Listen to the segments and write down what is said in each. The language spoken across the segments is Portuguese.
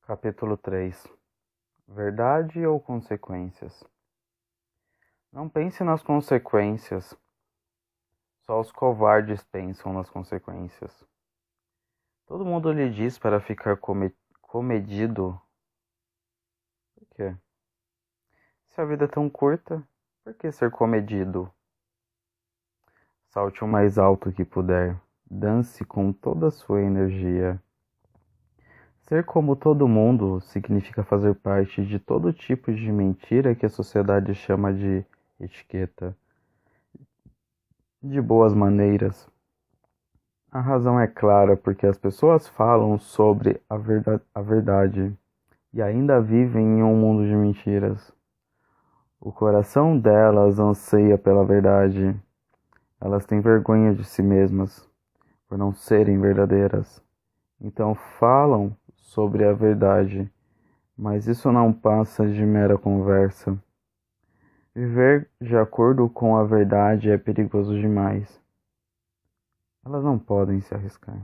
Capítulo 3. Verdade ou consequências? Não pense nas consequências. Só os covardes pensam nas consequências. Todo mundo lhe diz para ficar comedido. Por quê? Se a vida é tão curta, por que ser comedido? Salte o mais alto que puder. Dance com toda a sua energia. Ser como todo mundo significa fazer parte de todo tipo de mentira que a sociedade chama de etiqueta, de boas maneiras. A razão é clara porque as pessoas falam sobre a verdade e ainda vivem em um mundo de mentiras. O coração delas anseia pela verdade. Elas têm vergonha de si mesmas por não serem verdadeiras. Então falam sobre a verdade, mas isso não passa de mera conversa. Viver de acordo com a verdade é perigoso demais. Elas não podem se arriscar.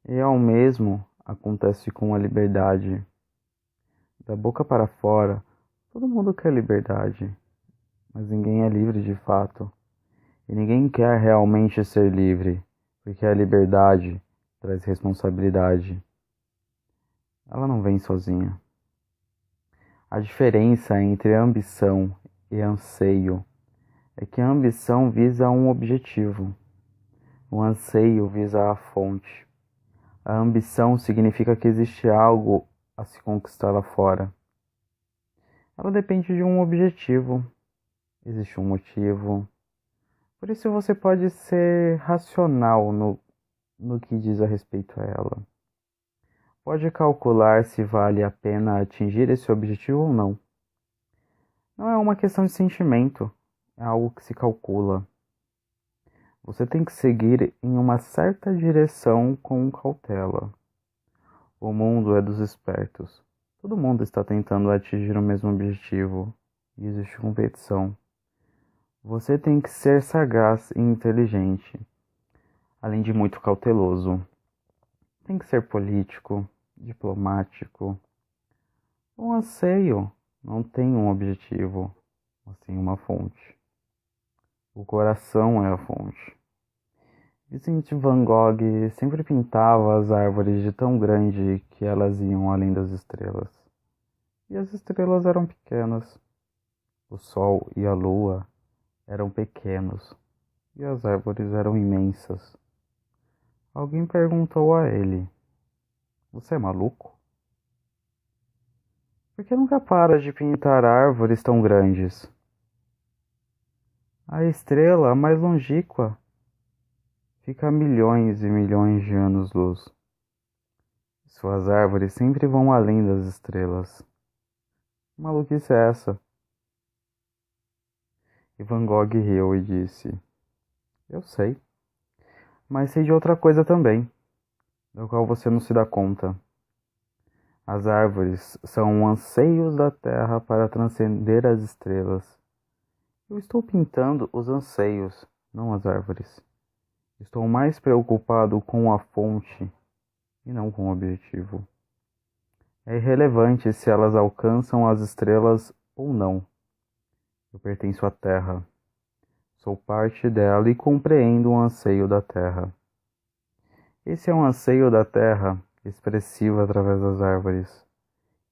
E ao mesmo acontece com a liberdade. Da boca para fora, todo mundo quer liberdade, mas ninguém é livre de fato. E ninguém quer realmente ser livre, porque a liberdade traz responsabilidade. Ela não vem sozinha. A diferença entre ambição e anseio é que a ambição visa um objetivo, o anseio visa a fonte. A ambição significa que existe algo a se conquistar lá fora. Ela depende de um objetivo, existe um motivo. Por isso você pode ser racional no que diz a respeito a ela. Pode calcular se vale a pena atingir esse objetivo ou não. Não é uma questão de sentimento, é algo que se calcula. Você tem que seguir em uma certa direção com cautela. O mundo é dos espertos. Todo mundo está tentando atingir o mesmo objetivo e existe competição. Você tem que ser sagaz e inteligente, além de muito cauteloso. Tem que ser político, diplomático. O anseio não tem um objetivo, mas sim uma fonte. O coração é a fonte. Vincent van Gogh sempre pintava as árvores de tão grande que elas iam além das estrelas. E as estrelas eram pequenas. O sol e a lua eram pequenos. E as árvores eram imensas. Alguém perguntou a ele: Você é maluco? Por que nunca para de pintar árvores tão grandes? A estrela mais longínqua fica a milhões e milhões de anos-luz. Suas árvores sempre vão além das estrelas. Que maluquice é essa? E Van Gogh riu e disse: Eu sei, mas sei de outra coisa também, da qual você não se dá conta. As árvores são anseios da terra para transcender as estrelas. Eu estou pintando os anseios, não as árvores. Estou mais preocupado com a fonte e não com o objetivo. É irrelevante se elas alcançam as estrelas ou não. Eu pertenço à terra. Sou parte dela e compreendo o anseio da terra. Esse é um anseio da terra, expressivo através das árvores,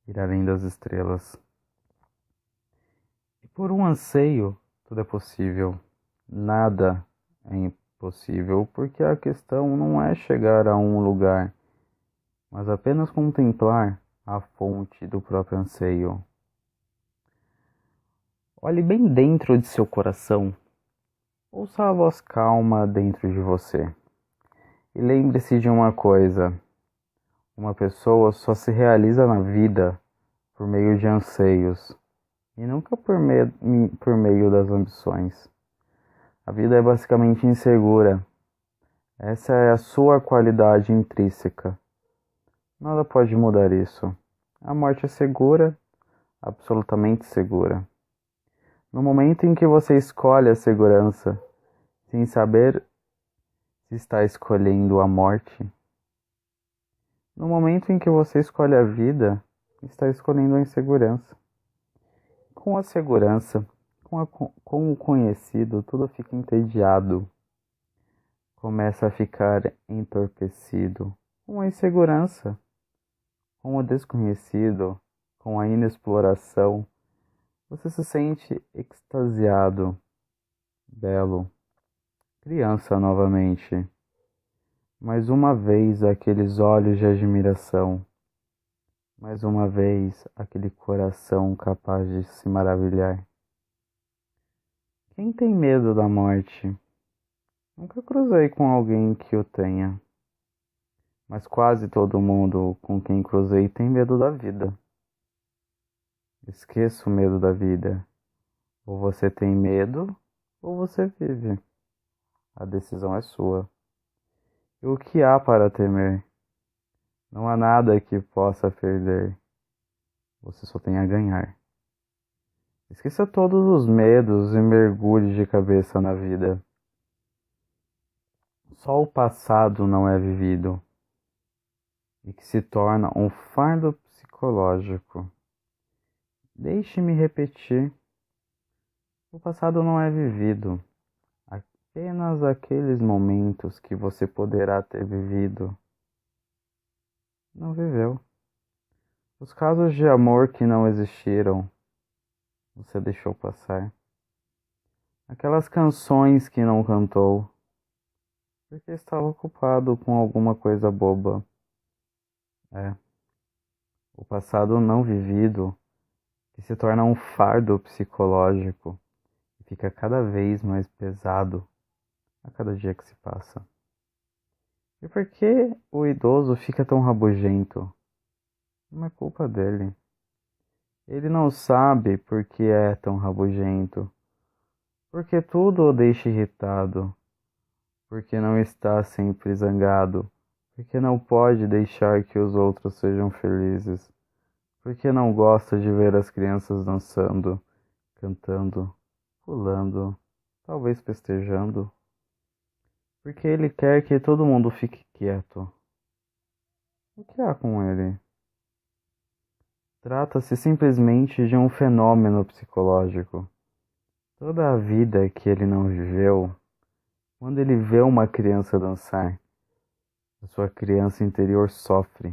ir além das estrelas. E por um anseio, tudo é possível. Nada é impossível, porque a questão não é chegar a um lugar, mas apenas contemplar a fonte do próprio anseio. Olhe bem dentro de seu coração. Ouça a voz calma dentro de você. E lembre-se de uma coisa: uma pessoa só se realiza na vida por meio de anseios, e nunca por meio das ambições. A vida é basicamente insegura. Essa é a sua qualidade intrínseca. Nada pode mudar isso. A morte é segura, absolutamente segura. No momento em que você escolhe a segurança, sem saber se está escolhendo a morte, No momento em que você escolhe a vida, está escolhendo a insegurança. Com a segurança, com o conhecido, tudo fica entediado, começa a ficar entorpecido. Com a insegurança, com o desconhecido, com a inexploração, você se sente extasiado, belo, criança novamente. Mais uma vez aqueles olhos de admiração, mais uma vez aquele coração capaz de se maravilhar. Quem tem medo da morte? Nunca cruzei com alguém que o tenha, mas quase todo mundo com quem cruzei tem medo da vida. Esqueça o medo da vida. Ou você tem medo, ou você vive. A decisão é sua. E o que há para temer? Não há nada que possa perder. Você só tem a ganhar. Esqueça todos os medos e mergulhe de cabeça na vida. Só o passado não é vivido e que se torna um fardo psicológico. Deixe-me repetir: o passado não é vivido, apenas aqueles momentos que você poderá ter vivido. Não viveu. Os casos de amor que não existiram, você deixou passar. Aquelas canções que não cantou, porque estava ocupado com alguma coisa boba. É, o passado não vivido que se torna um fardo psicológico e fica cada vez mais pesado a cada dia que se passa. E por que o idoso fica tão rabugento? Não é culpa dele. Ele não sabe por que é tão rabugento, porque tudo o deixa irritado, porque não está sempre zangado, porque não pode deixar que os outros sejam felizes, porque não gosta de ver as crianças dançando, cantando, pulando, talvez festejando, porque ele quer que todo mundo fique quieto. O que há com ele? Trata-se simplesmente de um fenômeno psicológico. Toda a vida que ele não viveu, quando ele vê uma criança dançar, a sua criança interior sofre.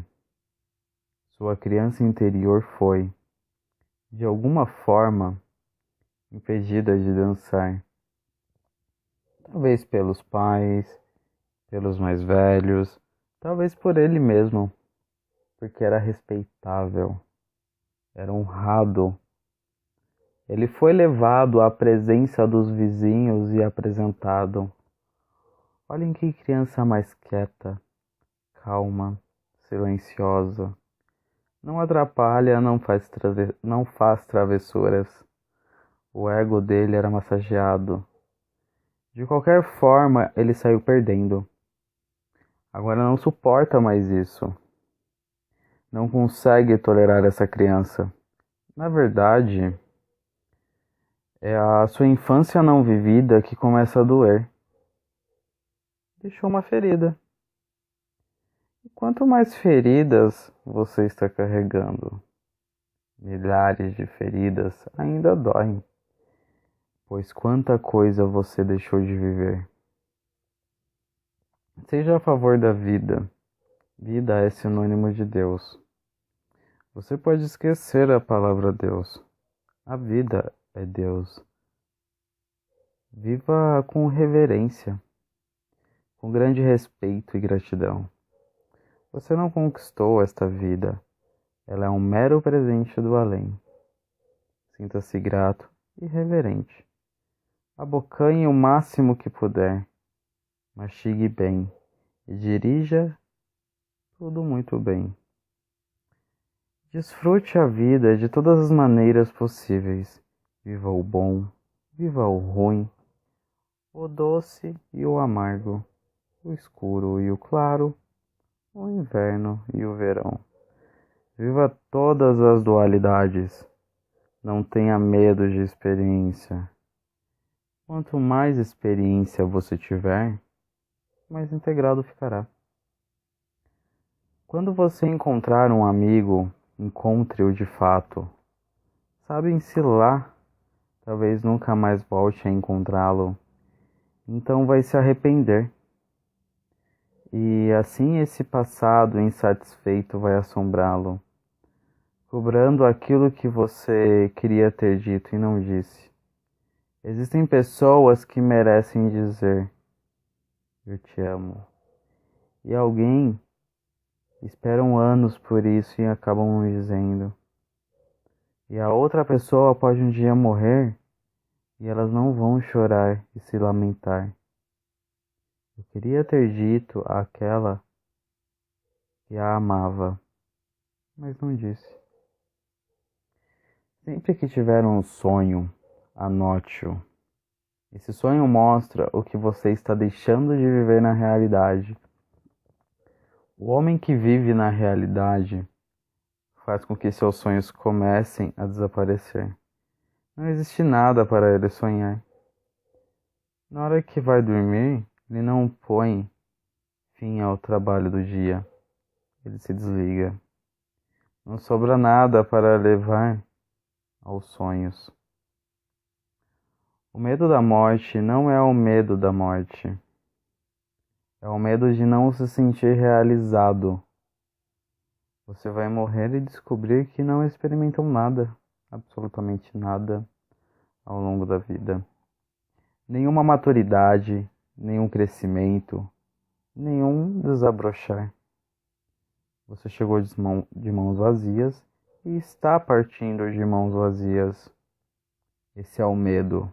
Sua criança interior foi, de alguma forma, impedida de dançar. Talvez pelos pais, pelos mais velhos, talvez por ele mesmo, porque era respeitável, era honrado. Ele foi levado à presença dos vizinhos e apresentado. Olhem que criança mais quieta, calma, silenciosa. Não atrapalha, não faz travessuras. O ego dele era massageado. De qualquer forma, ele saiu perdendo. Agora não suporta mais isso. Não consegue tolerar essa criança. Na verdade, é a sua infância não vivida que começa a doer. Deixou uma ferida. E quanto mais feridas você está carregando, milhares de feridas ainda doem, pois quanta coisa você deixou de viver. Seja a favor da vida. Vida é sinônimo de Deus. Você pode esquecer a palavra Deus. A vida é Deus. Viva com reverência, com grande respeito e gratidão. Você não conquistou esta vida. Ela é um mero presente do além. Sinta-se grato e reverente. Abocanhe o máximo que puder. Mastigue bem e dirija tudo muito bem. Desfrute a vida de todas as maneiras possíveis. Viva o bom, viva o ruim, o doce e o amargo, o escuro e o claro, o inverno e o verão. Viva todas as dualidades. Não tenha medo de experiência. Quanto mais experiência você tiver, mais integrado ficará. Quando você encontrar um amigo, encontre-o de fato. Sabem-se lá, talvez nunca mais volte a encontrá-lo. Então vai se arrepender. E assim esse passado insatisfeito vai assombrá-lo, cobrando aquilo que você queria ter dito e não disse. Existem pessoas que merecem dizer eu te amo. E alguém esperam anos por isso e acabam não dizendo. E a outra pessoa pode um dia morrer e elas não vão chorar e se lamentar. Eu queria ter dito àquela que a amava, mas não disse. Sempre que tiver um sonho, anote-o. Esse sonho mostra o que você está deixando de viver na realidade. O homem que vive na realidade faz com que seus sonhos comecem a desaparecer. Não existe nada para ele sonhar. Na hora que vai dormir, ele não põe fim ao trabalho do dia. Ele se desliga. Não sobra nada para levar aos sonhos. O medo da morte não é o medo da morte. É o medo de não se sentir realizado. Você vai morrer e descobrir que não experimentou nada, absolutamente nada, ao longo da vida. Nenhuma maturidade, nenhum crescimento, nenhum desabrochar. Você chegou de mãos vazias e está partindo de mãos vazias. Esse é o medo.